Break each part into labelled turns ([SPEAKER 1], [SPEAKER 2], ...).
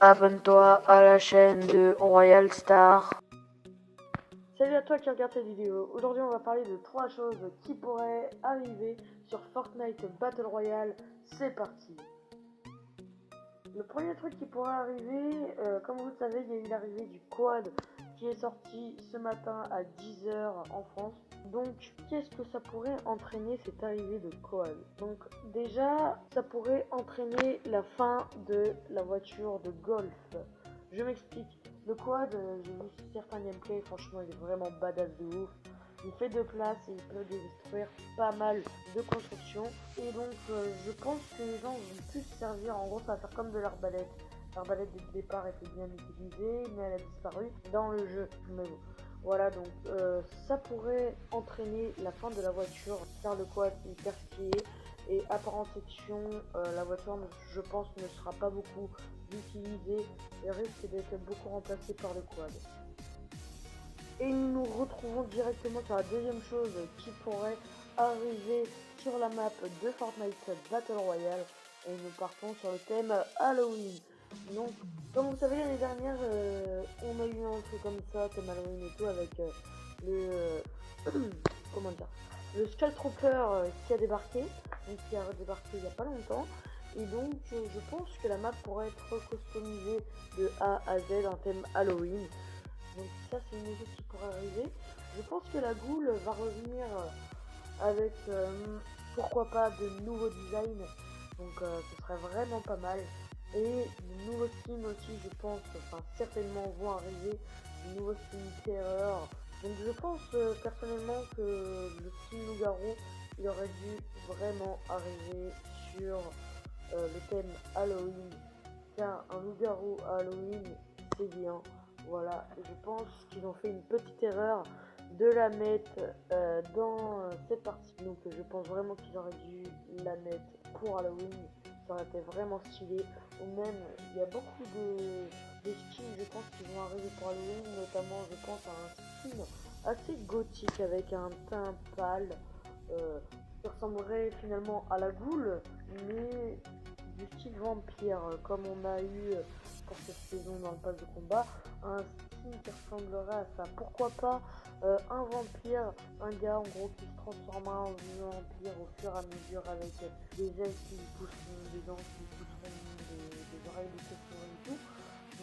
[SPEAKER 1] Abonne-toi à la chaîne de Royal Star. Salut à toi qui regarde cette vidéo. Aujourd'hui on va parler de 3 choses qui pourraient arriver sur Fortnite Battle Royale. C'est parti. Le premier truc qui pourrait arriver, comme vous le savez, il y a eu l'arrivée du quad qui est sorti ce matin à 10 h en France. Donc qu'est-ce que ça pourrait entraîner cette arrivée de quad? Donc déjà ça pourrait entraîner la fin de la voiture de golf. Je m'explique. Le quad, j'ai vu certains gameplays, franchement il est vraiment badass de ouf. Il fait de place et il peut détruire pas mal de constructions. Et donc je pense que les gens vont plus se servir. En gros ça va faire comme de l'arbalète. L'arbalète dès le départ était bien utilisée, mais elle a disparu dans le jeu. Mais bon. Voilà, donc ça pourrait entraîner la fin de la voiture, car le quad est hyper stylé. Et à part en section, la voiture, je pense, ne sera pas beaucoup utilisée et risque d'être beaucoup remplacée par le quad. Et nous nous retrouvons directement sur la deuxième chose qui pourrait arriver sur la map de Fortnite Battle Royale. Et nous partons sur le thème Halloween. Donc, comme vous savez, l'année dernière, on a eu un truc comme ça, thème Halloween et tout, avec comment dire, le Skull Trooper qui a débarqué, donc qui a débarqué il n'y a pas longtemps. Et donc, je pense que la map pourrait être customisée de A à Z, un thème Halloween. Donc ça c'est une chose qui pourrait arriver. Je pense que la Ghoul va revenir avec pourquoi pas de nouveaux designs. Donc ce serait vraiment pas mal. Et de nouveaux skins aussi je pense, enfin certainement vont arriver. De nouveaux skins terreur. Donc je pense personnellement que le skin loup-garou il aurait dû vraiment arriver sur le thème Halloween. Car un loup-garou à Halloween c'est bien. Voilà, je pense qu'ils ont fait une petite erreur de la mettre dans cette partie. Donc je pense vraiment qu'ils auraient dû la mettre pour Halloween. Ça aurait été vraiment stylé. Ou même, il y a beaucoup de skins, je pense, qui vont arriver pour Halloween. Notamment, je pense à un skin assez gothique avec un teint pâle. Qui ressemblerait finalement à la Ghoul, mais du style vampire, comme on a eu pour cette saison dans le pass de combat, un skin qui ressemblerait à ça. Pourquoi pas un vampire, un gars en gros qui se transformera en vampire au fur et à mesure avec des ailes qui lui pousseront, des dents qui lui pousseront, des oreilles de chauve-souris et tout.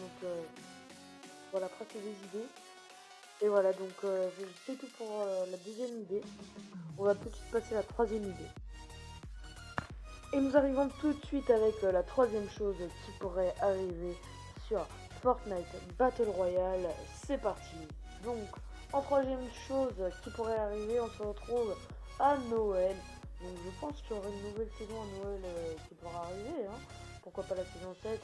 [SPEAKER 1] Donc voilà, après c'est des idées. Et voilà, donc c'est tout pour la deuxième idée. On va tout de suite passer à la troisième idée. Et nous arrivons tout de suite avec la troisième chose qui pourrait arriver sur Fortnite Battle Royale. C'est parti. Donc, en troisième chose qui pourrait arriver, on se retrouve à Noël. Donc, je pense qu'il y aura une nouvelle saison à Noël qui pourra arriver. Hein. Pourquoi pas la saison 7.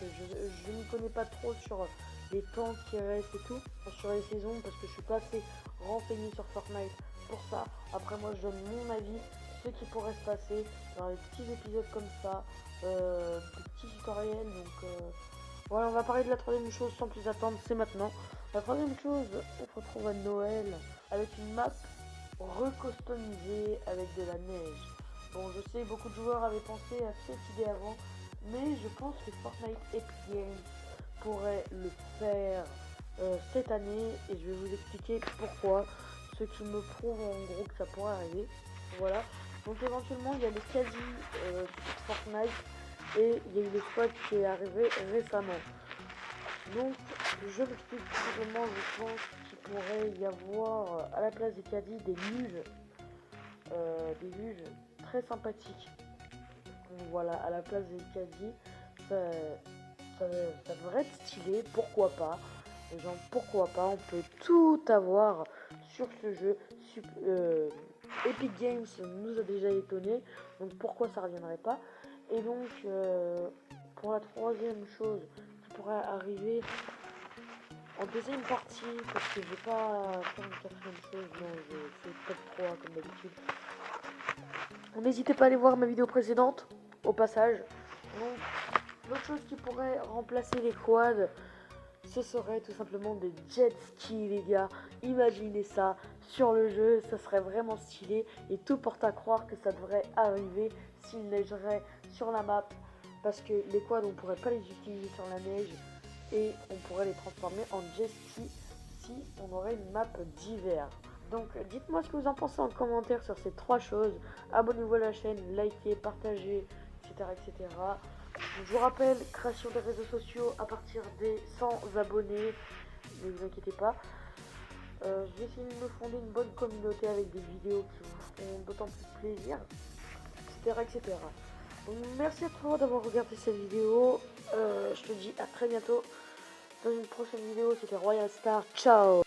[SPEAKER 1] Je ne connais pas trop sur les temps qui restent et tout, sur les saisons, parce que je suis pas assez renseigné sur Fortnite pour ça. Après, moi, je donne mon avis, ce qui pourrait se passer dans les petits épisodes comme ça, des petits tutoriels. Donc, voilà, on va parler de la troisième chose sans plus attendre, c'est maintenant. La troisième chose, on se retrouve à Noël avec une map recustomisée avec de la neige. Bon, je sais, beaucoup de joueurs avaient pensé à cette idée avant, mais je pense que Fortnite Epic Games pourrait le faire cette année et je vais vous expliquer pourquoi, ce qui me prouve en gros que ça pourrait arriver. Voilà, donc éventuellement il y a les quasi Fortnite et il y a eu le squad qui est arrivé récemment. Donc je m'explique tout simplement, je pense qu'il pourrait y avoir à la place des caddies des luges très sympathiques. Donc voilà, à la place des caddies, ça devrait être stylé, pourquoi pas. Genre pourquoi pas, on peut tout avoir sur ce jeu. Epic Games nous a déjà étonné, donc pourquoi ça reviendrait pas. Et donc pour la troisième chose qui pourrait arriver en deuxième partie, parce que je vais pas faire une quatrième chose, non, je fais top 3 comme d'habitude. N'hésitez pas à aller voir ma vidéo précédente au passage. Donc l'autre chose qui pourrait remplacer les quads, ce serait tout simplement des jet skis, les gars. Imaginez ça sur le jeu, ça serait vraiment stylé. Et tout porte à croire que ça devrait arriver s'il neigerait sur la map. Parce que les quads, on pourrait pas les utiliser sur la neige. et on pourrait les transformer en Jessie si on aurait une map d'hiver. Donc dites-moi ce que vous en pensez en commentaire sur ces 3 choses. Abonnez-vous à la chaîne, likez, partagez, etc. etc. Je vous rappelle, création des réseaux sociaux à partir des 100 abonnés, ne vous inquiétez pas. Je vais essayer de me fonder une bonne communauté avec des vidéos qui vous feront d'autant plus plaisir, etc. etc. Donc merci à toi d'avoir regardé cette vidéo. Je te dis à très bientôt dans une prochaine vidéo. C'était Royal Star. Ciao.